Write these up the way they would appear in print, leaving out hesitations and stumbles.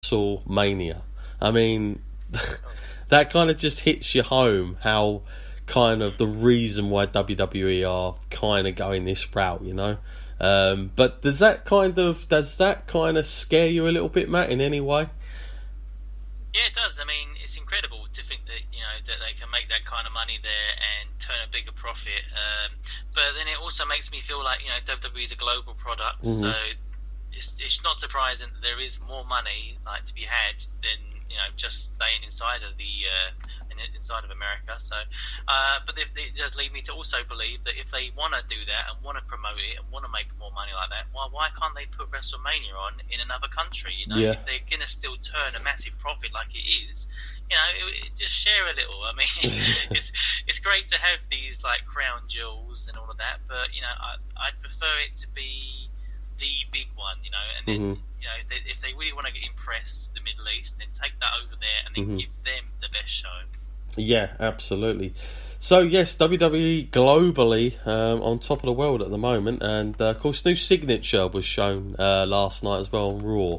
WrestleMania. I mean, that kind of just hits you home how kind of the reason why WWE are kind of going this route, you know. But does that kind of scare you a little bit, Matt, in any way? Yeah, it does. I mean, it's incredible to think that that they can make that kind of money there and turn a bigger profit. But then it also makes me feel like WWE is a global product, so it's not surprising that there is more money to be had than just staying inside of America. So, but it does lead me to also believe that if they want to do that and want to promote it and want to make more money like that, why can't they put WrestleMania on in another country? If they're gonna still turn a massive profit like it is, just share a little. I mean, it's great to have these crown jewels and all of that, but I'd prefer it to be the big one, and then if they really want to impress the Middle East, then take that over there and then give them the best show. Yeah, absolutely. So yes, WWE globally on top of the world at the moment, and of course, new signature was shown last night as well on Raw.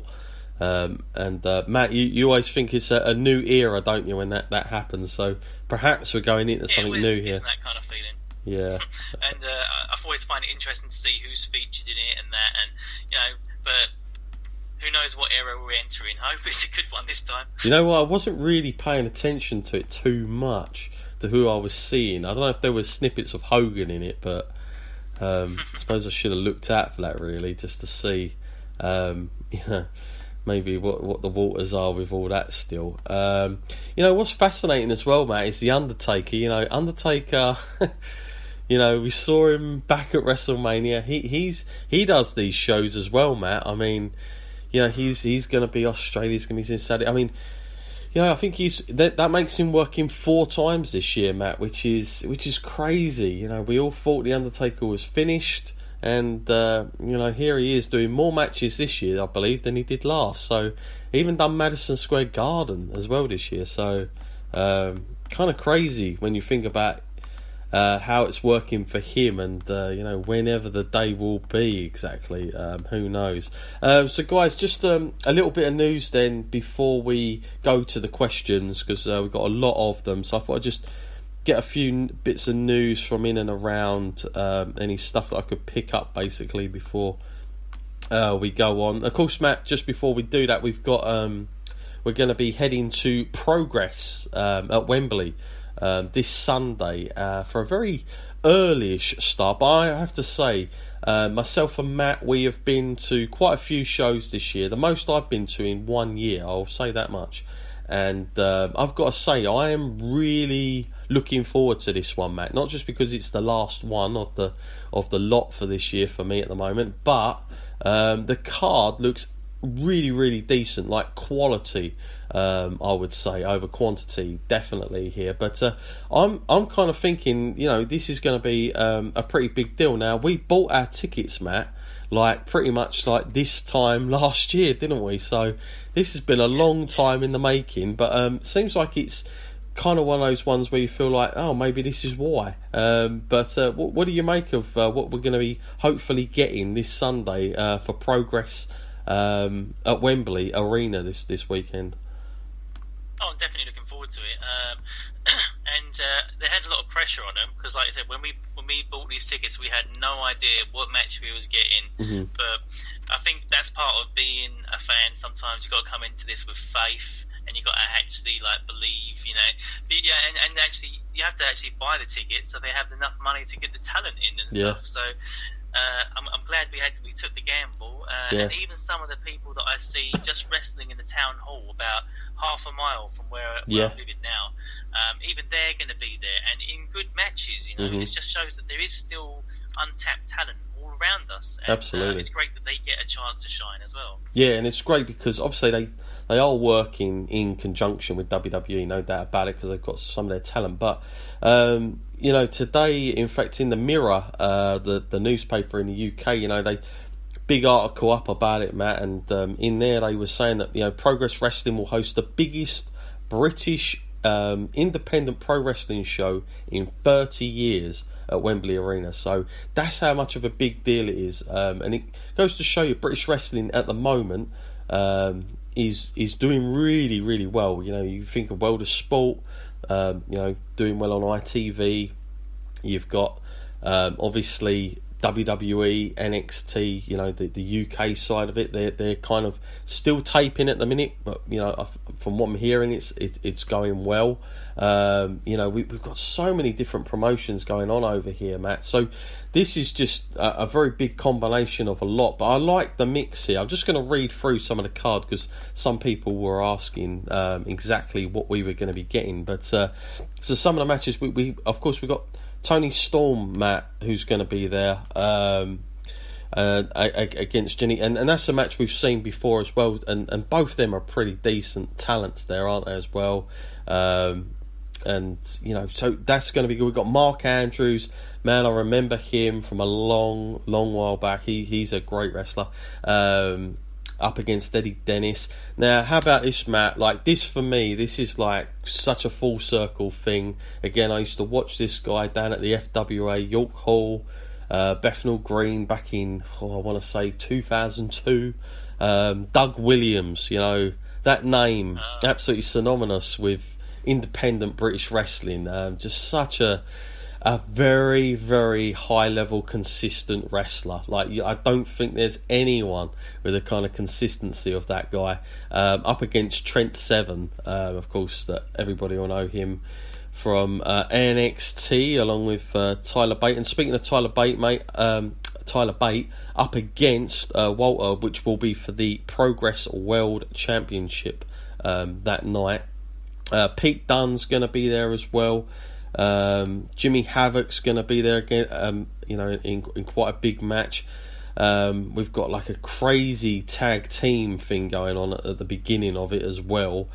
And Matt, you always think it's a new era, don't you, when that happens? So perhaps we're going into something new here. Isn't that kind of feeling? Yeah. And I've always find it interesting to see who's featured in it and that, and but who knows what era we're entering. I hope it's a good one this time. You know what? I wasn't really paying attention to it too much, to who I was seeing. I don't know if there were snippets of Hogan in it, but I suppose I should have looked out for that, really, just to see, maybe what the waters are with all that still. What's fascinating as well, Matt, is the Undertaker. Undertaker... we saw him back at WrestleMania. He does these shows as well, Matt. I mean, he's going to be Australia. He's going to be in Saudi. I mean, I think that makes him working 4 times this year, Matt, which is crazy. We all thought the Undertaker was finished, and here he is doing more matches this year, I believe, than he did last. So he even done Madison Square Garden as well this year. So kind of crazy when you think about how it's working for him, and whenever the day will be exactly, who knows. So guys, just a little bit of news then before we go to the questions, because we've got a lot of them, so I thought I'd just get a few bits of news from in and around, any stuff that I could pick up basically before we go on. Of course, Matt, just before we do that, we've got we're going to be heading to Progress at Wembley this Sunday for a very early-ish start. But I have to say, myself and Matt, we have been to quite a few shows this year. The most I've been to in 1 year, I'll say that much. And I've got to say, I am really looking forward to this one, Matt. Not just because it's the last one of the lot for this year for me at the moment, but the card looks really, really decent, like quality. I would say over quantity, definitely here. But I'm kind of thinking, this is going to be a pretty big deal. Now, we bought our tickets, Matt, pretty much like this time last year, didn't we? So this has been a long time in the making, but seems like it's kind of one of those ones where you feel like, oh, maybe this is why. But what do you make of what we're going to be hopefully getting this Sunday for Progress at Wembley Arena this weekend? Oh, I'm definitely looking forward to it. And they had a lot of pressure on them because, like I said, when we bought these tickets, we had no idea what match we was getting. Mm-hmm. But I think that's part of being a fan. Sometimes you got to come into this with faith, and you got to actually believe, But yeah, and actually you have to actually buy the tickets so they have enough money to get the talent in and stuff. So. I'm glad we took the gamble, and even some of the people that I see just wrestling in the town hall about half a mile from where I'm living now, even they're going to be there and in good matches. Mm-hmm. It just shows that there is still untapped talent all around us. And, absolutely, it's great that they get a chance to shine as well. Yeah, and it's great because obviously they are working in conjunction with WWE, no doubt about it, because they've got some of their talent. But today, in fact, in the Mirror, the newspaper in the UK, they big article up about it, Matt, and in there they were saying that Progress Wrestling will host the biggest British independent pro wrestling show in 30 years at Wembley Arena. So that's how much of a big deal it is, and it goes to show you British wrestling at the moment is doing really, really well. You know, you think of World of Sport, you know, doing well on ITV. You've got obviously WWE, NXT, you know, the UK side of it. They're kind of still taping at the minute, but you know, from what I'm hearing, it's going well. You know, we've got so many different promotions going on over here, Matt. So this is just a very big combination of a lot. But I like the mix here. I'm just going to read through some of the card because some people were asking exactly what we were going to be getting. But so some of the matches we of course we got Tony Storm, Matt, who's going to be there against Ginny, and that's a match we've seen before as well, and both of them are pretty decent talents there, aren't they, as well? And you know, so that's going to be good. We've got Mark Andrews, man, I remember him from a long while back. He's a great wrestler. Up against Eddie Dennis. Now, how about this, Matt? Like, this for me, this is like such a full circle thing. Again, I used to watch this guy down at the FWA York Hall, Bethnal Green, back in, I want to say 2002. Doug Williams, you know, that name, absolutely synonymous with independent British wrestling. Just such a very, very high level, consistent wrestler. Like, I don't think there's anyone with the kind of consistency of that guy. Up against Trent Seven, of course, that everybody will know him from NXT, along with Tyler Bate. And speaking of Tyler Bate, mate, Tyler Bate up against Walter, which will be for the Progress World Championship that night. Pete Dunne's going to be there as well. Jimmy Havoc's going to be there again, you know, in quite a big match. We've got like a crazy tag team thing going on at the beginning of it as well.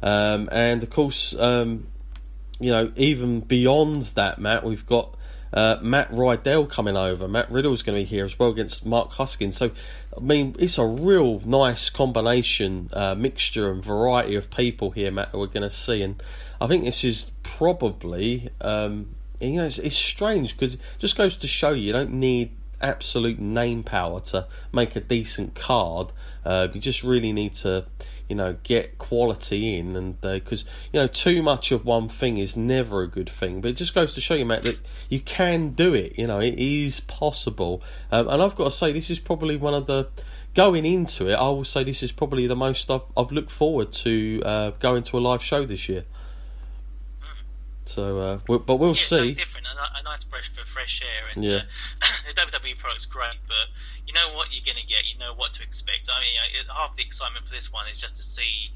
And of course, you know, even beyond that, Matt, we've got Matt Rydell coming over. Matt Riddle's going to be here as well against Mark Huskins. So, I mean, it's a real nice combination, mixture and variety of people here, Matt, that we're going to see. And I think this is probably, you know, it's strange because it just goes to show you don't need absolute name power to make a decent card. You just really need to, you know, get quality in, and because you know, too much of one thing is never a good thing. But it just goes to show you, Matt, that you can do it. You know, it is possible. And I've got to say, this is probably one of the, going into it, I will say this is probably the most I've looked forward to going to a live show this year. So, but we'll see. It's different, a nice breath of fresh air, and yeah. The WWE product's great, but you know what you're going to get, you know what to expect. I mean, you know, half the excitement for this one is just to see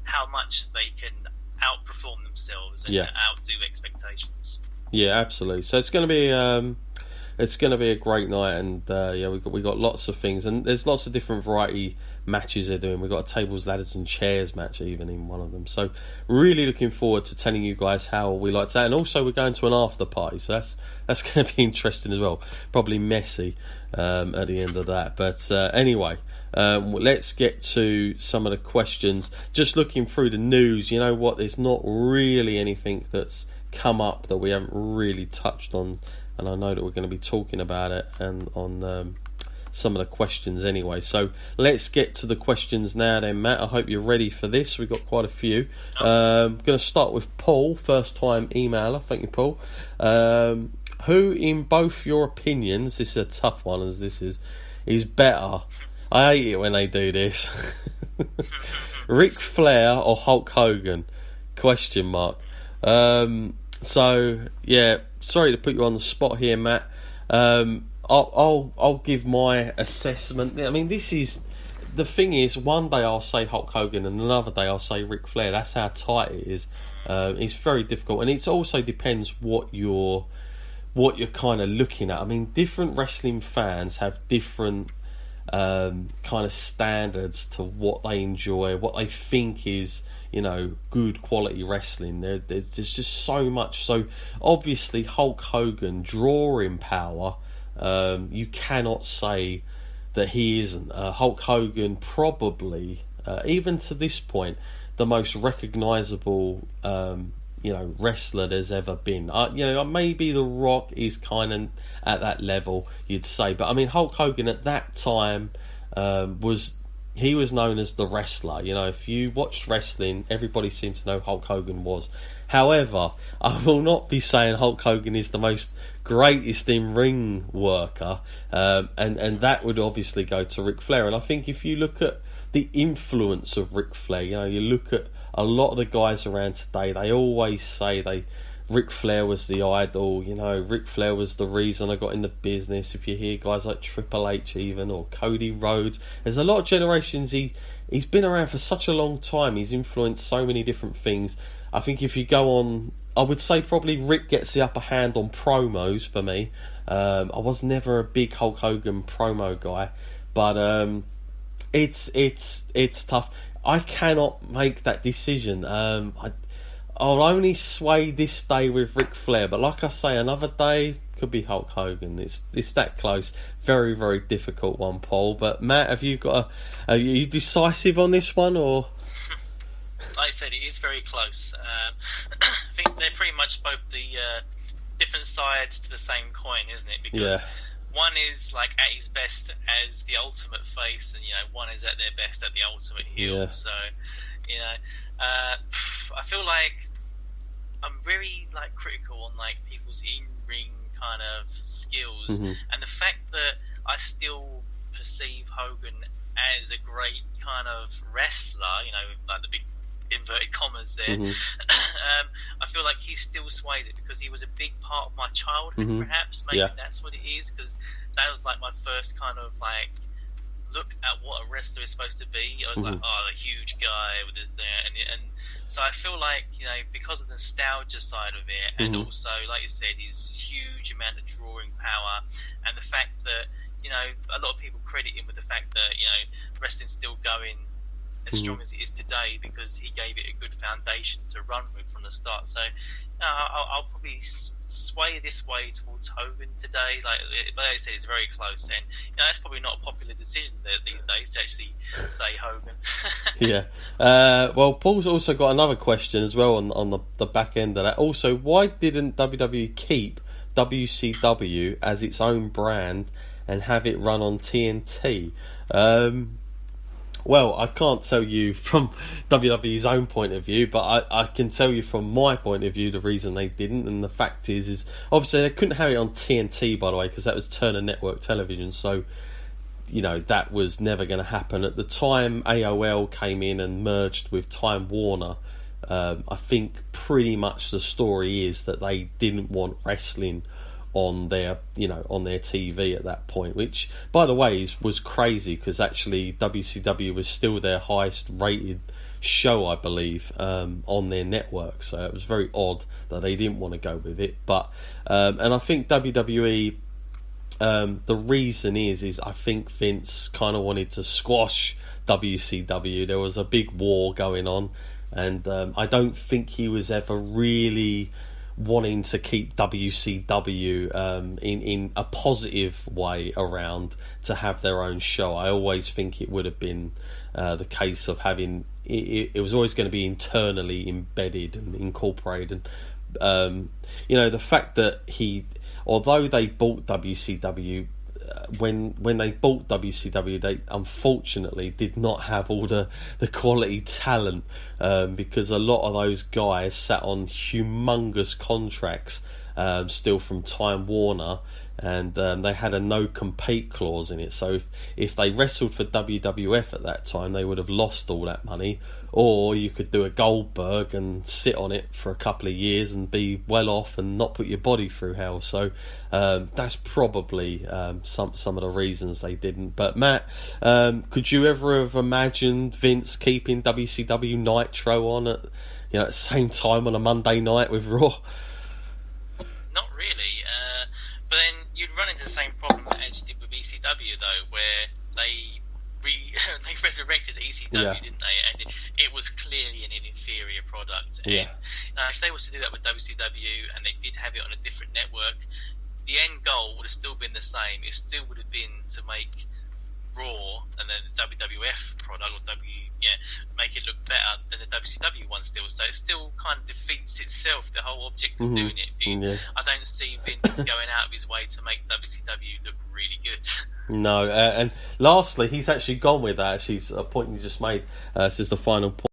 how much they can outperform themselves and outdo expectations. Yeah, absolutely. So it's going to be a great night, and yeah, we got lots of things, and there's lots of different variety matches they're doing. We've got a tables, ladders and chairs match even in one of them. So really looking forward to telling you guys how we like that. And also we're going to an after party, so that's going to be interesting as well. Probably messy at the end of that. But anyway, let's get to some of the questions. Just looking through the news, you know what, there's not really anything that's come up that we haven't really touched on, and I know that we're going to be talking about it and on some of the questions anyway. So let's get to the questions now then, Matt. I hope you're ready for this. We've got quite a few. Going to start with Paul, first time emailer. Thank you, Paul. Who, in both your opinions, this is a tough one as this is better? I hate it when they do this. Ric Flair or Hulk Hogan? Question mark. So yeah, sorry to put you on the spot here, Matt. I'll give my assessment. I mean, this is the thing is, one day I'll say Hulk Hogan and another day I'll say Ric Flair. That's how tight it is. It's very difficult, and it also depends what you're kind of looking at. I mean, different wrestling fans have different kind of standards to what they enjoy, what they think is, you know, good quality wrestling. There's just so much. So obviously Hulk Hogan, drawing power, you cannot say that he isn't. Hulk Hogan probably, even to this point, the most recognisable wrestler there's ever been. Maybe The Rock is kind of at that level, you'd say, but I mean Hulk Hogan at that time was he was known as the wrestler. You know, if you watched wrestling, everybody seemed to know Hulk Hogan was. However, I will not be saying Hulk Hogan is the most greatest in ring worker, and that would obviously go to Ric Flair. And I think if you look at the influence of Ric Flair, you know, you look at a lot of the guys around today, they always say Ric Flair was the idol, you know, Ric Flair was the reason I got in the business. If you hear guys like Triple H even, or Cody Rhodes, there's a lot of generations. He's been around for such a long time, he's influenced so many different things. I think if you go on, I would say probably Rick gets the upper hand on promos for me. I was never a big Hulk Hogan promo guy, but it's tough. I cannot make that decision. I'll only sway this day with Ric Flair, but like I say, another day could be Hulk Hogan. It's that close. Very, very difficult one, Paul. But Matt, are you decisive on this one, or? Like I said, it is very close. I think they're pretty much both the different sides to the same coin, isn't it? Because one is like at his best as the ultimate face, and one is at their best at the ultimate heel. Yeah. So, I feel like I'm very critical on people's in-ring kind of skills, and the fact that I still perceive Hogan as a great kind of wrestler, like the big inverted commas there. I feel like he still sways it because he was a big part of my childhood. Perhaps maybe that's what it is, because that was my first kind of look at what a wrestler is supposed to be. I was like, a huge guy with this there, and so I feel like because of the nostalgia side of it, and also like you said, his huge amount of drawing power, and the fact that a lot of people credit him with the fact that wrestling's still going as strong as it is today because he gave it a good foundation to run with from the start. So I'll probably sway this way towards Hogan today. But like I said, it's very close, and that's probably not a popular decision these days to actually say Hogan. Well, Paul's also got another question as well on the back end of that. Also, why didn't WWE keep WCW as its own brand and have it run on TNT? Well, I can't tell you from WWE's own point of view, but I can tell you from my point of view the reason they didn't, and the fact is obviously they couldn't have it on TNT, by the way, because that was Turner Network Television, so that was never going to happen. At the time AOL came in and merged with Time Warner, I think pretty much the story is that they didn't want wrestling on their TV at that point, which by the way was crazy because actually WCW was still their highest rated show, I believe, on their network, so it was very odd that they didn't want to go with it. But and I think WWE, the reason is I think Vince kind of wanted to squash WCW. There was a big war going on, and I don't think he was ever really wanting to keep WCW in a positive way around to have their own show. I always think it would have been the case of having it was always going to be internally embedded and incorporated. The fact that although they bought WCW, when they bought WCW, they unfortunately did not have all the quality talent, because a lot of those guys sat on humongous contracts still from Time Warner, and they had a no compete clause in it. So if they wrestled for WWF at that time, they would have lost all that money. Or you could do a Goldberg and sit on it for a couple of years and be well off and not put your body through hell. So that's probably some of the reasons they didn't. But Matt, could you ever have imagined Vince keeping WCW Nitro on at the same time on a Monday night with Raw? Not really. But then you'd run into the same problem as you did with ECW, though, where they resurrected ECW, didn't they? And it was clearly an inferior product. And if they was to do that with WCW and they did have it on a different network, the end goal would have still been the same. It still would have been to make Raw and then the WWF product or make it look better than the WCW one still. So it still kind of defeats itself, the whole object of doing it. I don't see Vince going out of his way to make WCW look really good. No, and lastly, he's actually gone with that. She's a point you just made. This is the final point.